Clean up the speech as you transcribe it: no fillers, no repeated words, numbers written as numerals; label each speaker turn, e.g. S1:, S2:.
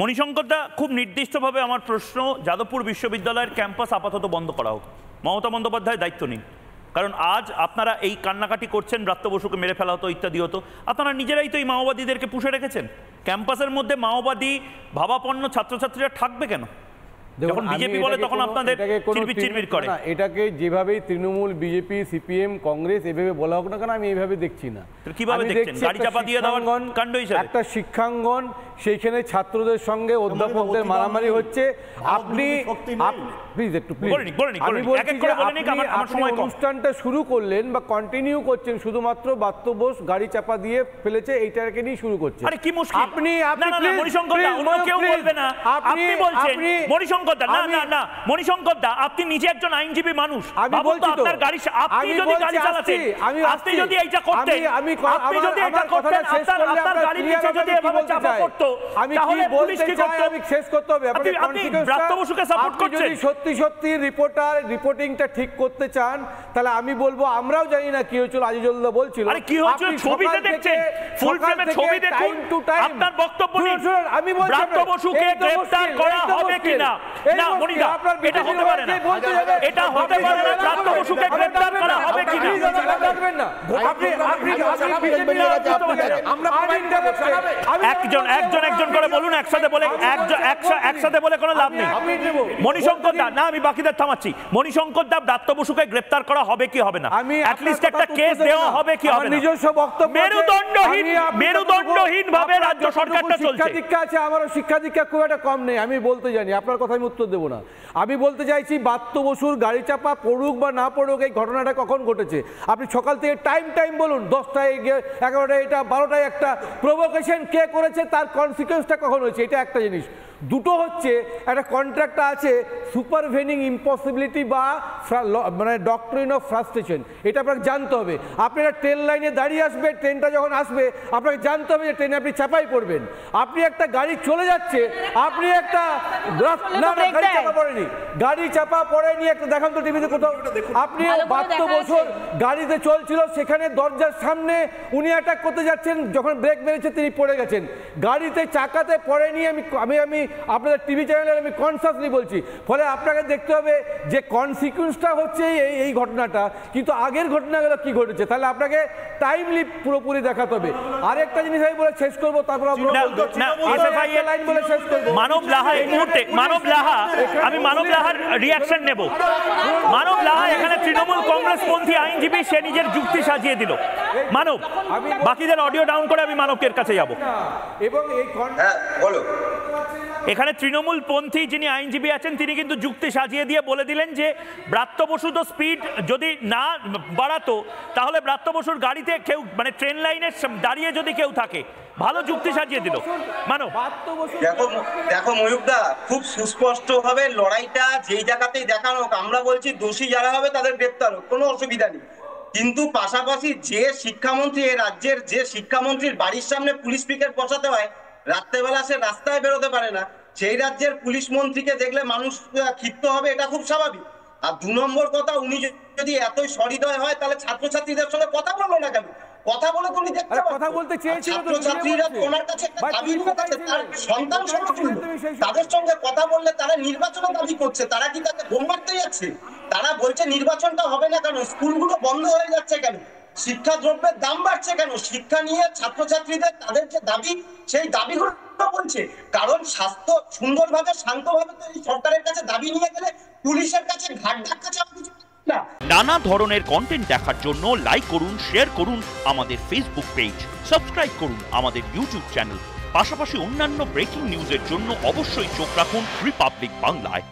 S1: মণিশঙ্কর দা, খুব নির্দিষ্টভাবে আমার প্রশ্ন, যাদবপুর বিশ্ববিদ্যালয়ের ক্যাম্পাস আপাতত বন্ধ করা হোক, মমতা বন্দ্যোপাধ্যায় দায়িত্ব নিন। কারণ আজ আপনারা এই কান্নাকাটি করছেন, ব্রাত্য বসুকে মেরে ফেলা হতো ইত্যাদি হতো, আপনারা নিজেরাই তো এই মাওবাদীদেরকে পুষে রেখেছেন। ক্যাম্পাসের মধ্যে মাওবাদী ভাবাপন্ন ছাত্রছাত্রীরা থাকবে কেন? যখন বিজেপি বলে তখন আপনাদের চিরবির করে।
S2: এটাকে যেভাবেই তৃণমূল, বিজেপি, সিপিএম, কংগ্রেস এভাবে বলা হোক না কেন, আমি এইভাবে দেখছি না।
S1: কিভাবে দেখছেন? গাড়ি চাপা দিয়ে দেওয়ার কাণ্ড হিসেবে
S2: একটা শিক্ষাঙ্গন, সেইখানে ছাত্রদের সঙ্গে অধ্যাপকদের মারামারি হচ্ছে। আপনি প্লিজ একটু অনুষ্ঠানটা শুরু করলেন বা কন্টিনিউ করছেন শুধুমাত্র ব্রাত্য বোস গাড়ি চাপা দিয়ে ফেলেছে এইটাকে নিয়ে শুরু করছেন।
S1: আরে কি মুশকিল!
S2: আপনি
S1: মণিশঙ্কর দা, অন্য কেউ বলবে না, আপনি বলছেন। মণিশঙ্কর দা, না মণিশঙ্কর দা, আপনি নিজে একজন আইনজীবী মানুষ।
S2: আমি বলছি তো,
S1: আপনার গাড়ি, আপনি যদি গাড়ি চালাতেন, আপনি যদি এইটা করতেন, আপনি যদি এটা করতেন, আপনার গাড়ি নিচে যদি এভাবে চাপা পড়তো, তাহলে পুলিশ কি করত?
S2: আমি শেষ করতে হবে।
S1: আপনি ব্রাত্য বসুকে সাপোর্ট করছেন।
S2: যদি সত্যি রিপোর্টিংটা ঠিক করতে চান, তাহলে আমি বলবো, আমরাও জানি না কি হয়েছিল। আজিজুল্লাহ বলছিল,
S1: আরে কি হয়েছিল ছবিতে দেখছেন, ফুল ফ্রেমে ছবি দেখুন। আপনার বক্তব্য নিন। আমি বলছি ব্রাত্য বসুকে গ্রেফতার করা হবে কিনা? না মনিদা, এটা হতে পারে না, এটা হতে পারে না। ব্রাত্য বসুকে গ্রেফতার করা হবে কিনা? একজন করে বলুন, একসাথে বলে কোনো লাভ নেই। মণিশঙ্কর দা, না আমি বাকিদের থামাচ্ছি। মণিশঙ্কর দা, ব্রাত্য বসুকে গ্রেফতার করা হবে কি হবে না? অ্যাটলিস্ট একটা কেস দেওয়া হবে কি হবে না?
S2: নিজস্ব বক্তব্য,
S1: মেরুদণ্ডহীন ভাবে রাজ্য সরকারটা চলছে।
S2: শিক্ষা দীক্ষা আছে, আমারও শিক্ষা দীক্ষা খুব একটা কম নেই, আমি বলতে জানি। আপনার কথা আমি উত্তর দেবো না। আমি বলতে চাইছি, ব্রাত্য বসুর গাড়ি চাপা পড়ুক বা না পড়ুক, এই ঘটনাটা কখন ঘটেছে আপনি সকাল থেকে টাইম বলুন। 10টায়, 11টায়, এটা 12টায় একটা প্রভোকেশন কে করেছে, তার কনসিকুয়েন্সটা কখন হয়েছে, এটা একটা জিনিস। দুটো হচ্ছে, একটা কন্ট্রাক্টটা আছে সুপারভেনিং ইম্পসিবিলিটি বা মানে ডক্ট্রিন অফ ফ্রাস্ট্রেশন, এটা আপনাকে জানতে হবে। আপনি একটা ট্রেন লাইনে দাঁড়িয়ে আসবে, ট্রেনটা যখন আসবে আপনাকে জানতে হবে যে ট্রেনে আপনি চাপাই পড়বেন। আপনি একটা গাড়ি চলে যাচ্ছে, আপনি একটা গাড়ি চাপা পড়েনি, একটা দেখান তো টিভিতে কোথাও। আপনি ব্রাত্য বসুর গাড়িতে চলছিল, সেখানে দরজার সামনে উনি অ্যাটাক করতে যাচ্ছেন, যখন ব্রেক মেরেছে তিনি পড়ে গেছেন। গাড়িতে চাকাতে পড়েনি। আমি আপনাদের টিভি চ্যানেলে আমি কনসাসলি বলছি। ফলে আপনাকে দেখতে হবে যে কনসিকুয়েন্সটা হচ্ছে এই ঘটনাটা, কিন্তু আগের ঘটনাগুলো কি ঘটেছে, তাহলে আপনাকে টাইমলি পুরোপুরি দেখাতে হবে। আরেকটা জিনিস আমি বলে শেষ করবো, তারপর লাইন বলে শেষ করবো।
S1: মানব লাহা, এই মুহূর্তে মানব লাহা, আমি মানব লাহার রিয়াকশন নেব। মানব লাহা এখানে তৃণমূল কংগ্রেসপন্থী আইনজীবী, সে নিজের যুক্তি সাজিয়ে দিল। মানব, বাকিদের অডিও ডাউন করে আমি মানবকের কাছে যাব।
S2: এবং এই
S3: বলো,
S1: এখানে তৃণমূল পন্থী যিনি আইনজীবী আছেন, তিনি কিন্তু যুক্তি সাজিয়ে দিয়ে বলে দিলেন যে ব্রাত্য বসু তো স্পিড যদি না বাড়াতো, তাহলে ব্রাত্য বসুর গাড়িতে কেউ, মানে ট্রেন লাইনের দাঁড়িয়ে যদি কেউ থাকে, ভালো যুক্তি সাজিয়ে দিল। মানব,
S3: দেখো ময়ূকদা, খুব সুস্পষ্ট ভাবে লড়াইটা যেই জায়গাতেই দেখানো হোক, আমরা বলছি দোষী যারা হবে তাদের গ্রেপ্তার হোক, কোনো অসুবিধা নেই। কিন্তু পাশাপাশি যে শিক্ষামন্ত্রী, এ রাজ্যের যে শিক্ষামন্ত্রীর বাড়ির সামনে পুলিশ পিকেট বসাতে হয়, রাত্রেবেলা সে রাস্তায় বেরোতে পারে না, সেই রাজ্যের পুলিশ মন্ত্রীকে দেখলে মানুষ ক্ষিপ্ত হবে, এটা খুব স্বাভাবিক। আর 2 নম্বর কথা, উনি যদি এতই সহৃদয় হয়, তাহলে ছাত্রছাত্রীদের সঙ্গে কথা বললো না কেন? কথা বলে তুমি দেখতে পাচ্ছ,
S2: কথা বলতে চেয়েছিল
S3: ছাত্রছাত্রীরা ওনার কাছে দাবি করছে, তার সন্তান সমতুল্য, তাদের সঙ্গে কথা বললে তারা নির্বাচনের দাবি করছে। তারা কি তাকে বোম মারতে যাচ্ছে? তারা বলছে নির্বাচনটা হবে না কেন? স্কুলগুলো বন্ধ হয়ে যাচ্ছে কেন? শিক্ষা দ্রব্যের দাম বাড়ছে কেন? শিক্ষা নিয়ে ছাত্রছাত্রীদের তাদের যে দাবি, সেই দাবিগুলো বলছে। কারণ স্বাস্থ্য সুন্দরভাবে, শান্তভাবে এই সরকারের কাছে দাবি নিয়ে গেলে পুলিশের কাছে ঘাট ধাক্কা চাপ কিছু না।
S1: নানা ধরনের কন্টেন্ট দেখার জন্য লাইক করুন, শেয়ার করুন আমাদের ফেসবুক পেজ, সাবস্ক্রাইব করুন আমাদের ইউটিউব চ্যানেল। পাশাপাশি অন্যান্য ব্রেকিং নিউজের জন্য অবশ্যই চোখ রাখুন রিপাবলিক বাংলায়।